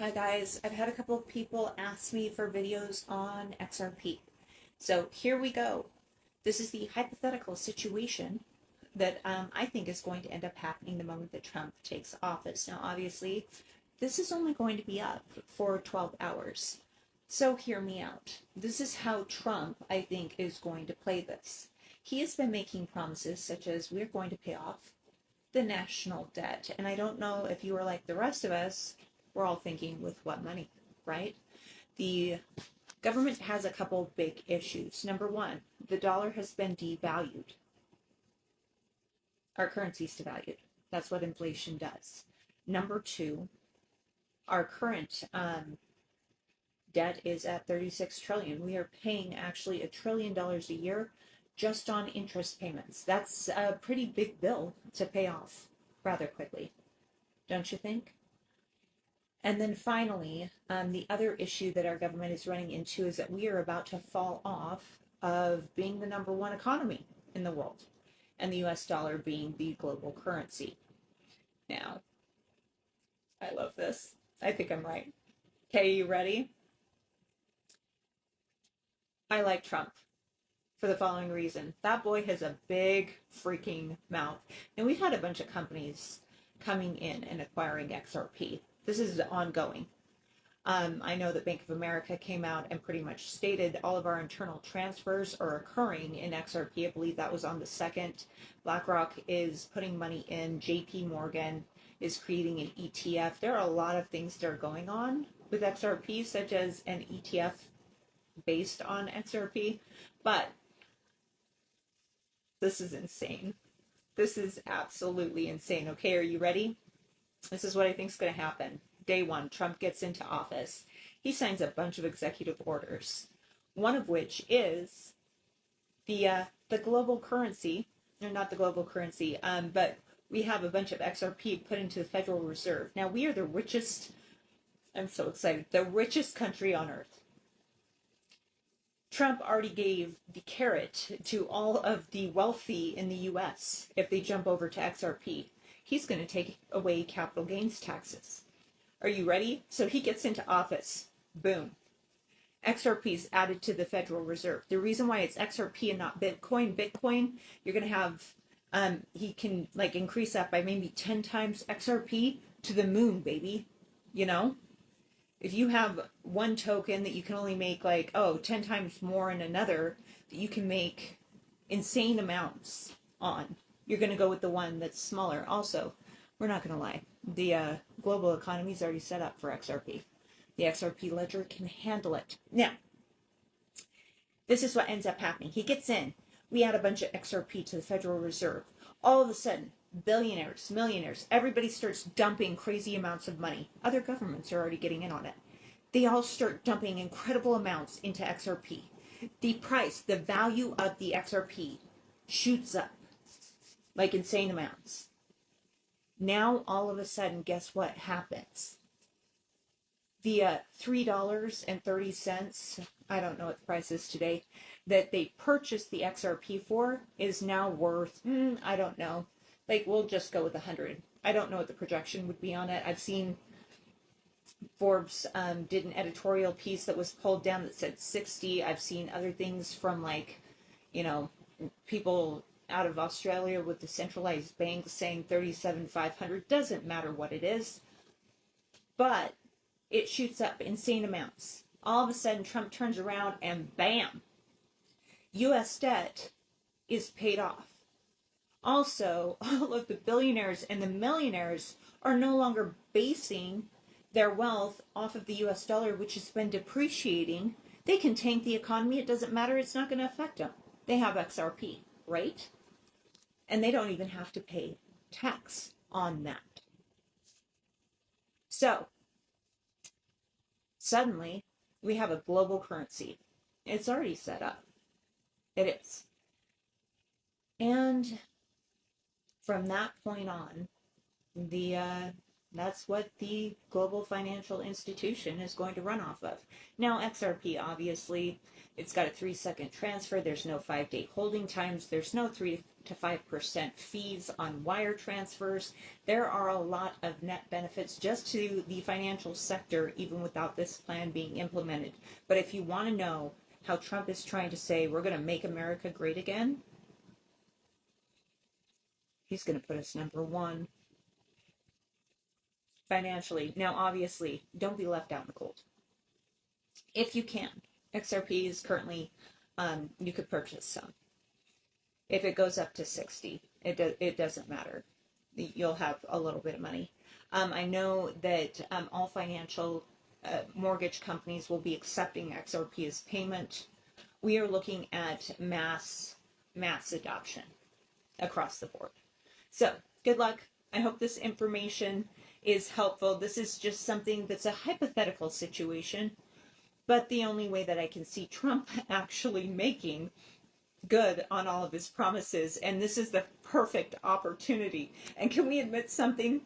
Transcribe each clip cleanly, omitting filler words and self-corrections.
Hi guys, I've had a couple of people ask me for videos on XRP. So here we go. This is the hypothetical situation that I think is going to end up happening the moment that Trump takes office. Now, obviously, this is only going to be up for 12 hours. So hear me out. This is how Trump, I think, is going to play this. He has been making promises such as we're going to pay off the national debt. And I don't know if you are like the rest of us, we're all thinking with what money, right? The government has a couple big issues. Number one, the dollar has been devalued. Our currency's devalued. That's what inflation does. Number two, our current debt is at 36 trillion. We are paying actually $1 trillion a year just on interest payments. That's a pretty big bill to pay off rather quickly, don't you think? And then finally, the other issue that our government is running into is that we are about to fall off of being the number one economy in the world, and the US dollar being the global currency. Now, I love this. I think I'm right. Okay, you ready? I like Trump for the following reason. That boy has a big freaking mouth. And we've had a bunch of companies coming in and acquiring XRP. This is ongoing. I know that Bank of America came out and pretty much stated all of our internal transfers are occurring in XRP. I believe that was on the 2nd. BlackRock is putting money in. JP Morgan is creating an ETF. There are a lot of things that are going on with XRP, such as an ETF based on XRP. But this is insane. This is absolutely insane. Okay, are you ready? This is what I think is going to happen. Day one, Trump gets into office. He signs a bunch of executive orders, one of which is the global currency, or not the global currency, but we have a bunch of XRP put into the Federal Reserve. Now, we are the richest, I'm so excited, the richest country on earth. Trump already gave the carrot to all of the wealthy in the US if they jump over to XRP. He's going to take away capital gains taxes. Are you ready? So he gets into office. Boom. XRP is added to the Federal Reserve. The reason why it's XRP and not Bitcoin, you're going to have, he can like increase that by maybe 10 times XRP to the moon, baby. You know? If you have one token that you can only make like, 10 times more in another, that you can make insane amounts on, you're going to go with the one that's smaller. Also, we're not going to lie. The global economy is already set up for XRP. The XRP ledger can handle it. Now, this is what ends up happening. He gets in. We add a bunch of XRP to the Federal Reserve. All of a sudden, billionaires, millionaires, everybody starts dumping crazy amounts of money. Other governments are already getting in on it. They all start dumping incredible amounts into XRP. The price, the value of the XRP shoots up like insane amounts. Now, all of a sudden, guess what happens? The $3.30, I don't know what the price is today, that they purchased the XRP for is now worth, I don't know. Like, we'll just go with 100. I don't know what the projection would be on it. I've seen Forbes did an editorial piece that was pulled down that said 60. I've seen other things from like, people out of Australia with the centralized banks saying 37,500. Doesn't matter what it is, but it shoots up insane amounts. All of a sudden, Trump turns around and bam, U.S. debt is paid off. Also, all of the billionaires and the millionaires are no longer basing their wealth off of the US dollar, which has been depreciating. They can tank the economy. It doesn't matter. It's not going to affect them. They have XRP, right? And they don't even have to pay tax on that. So, suddenly, we have a global currency. It's already set up. It is. And from that point on, that's what the global financial institution is going to run off of. Now, XRP, obviously, it's got a 3-second transfer. There's no 5-day holding times. There's no 3 to 5% fees on wire transfers. There are a lot of net benefits just to the financial sector, even without this plan being implemented. But if you want to know how Trump is trying to say we're going to make America great again, he's going to put us number one financially. Now, obviously, don't be left out in the cold. If you can, XRP is currently, you could purchase some. If it goes up to 60, it doesn't matter. You'll have a little bit of money. I know that all financial mortgage companies will be accepting XRP as payment. We are looking at mass adoption across the board. So good luck. I hope this information is helpful. This is just something that's a hypothetical situation, but the only way that I can see Trump actually making good on all of his promises, and this is the perfect opportunity. And can we admit something?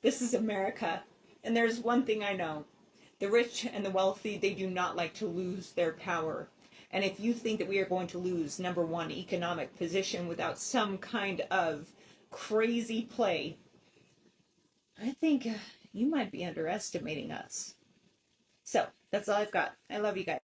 This is America, and there's one thing I know. The rich and the wealthy, they do not like to lose their power. And if you think that we are going to lose number one economic position without some kind of crazy play, I think you might be underestimating us. So that's all I've got. I love you guys.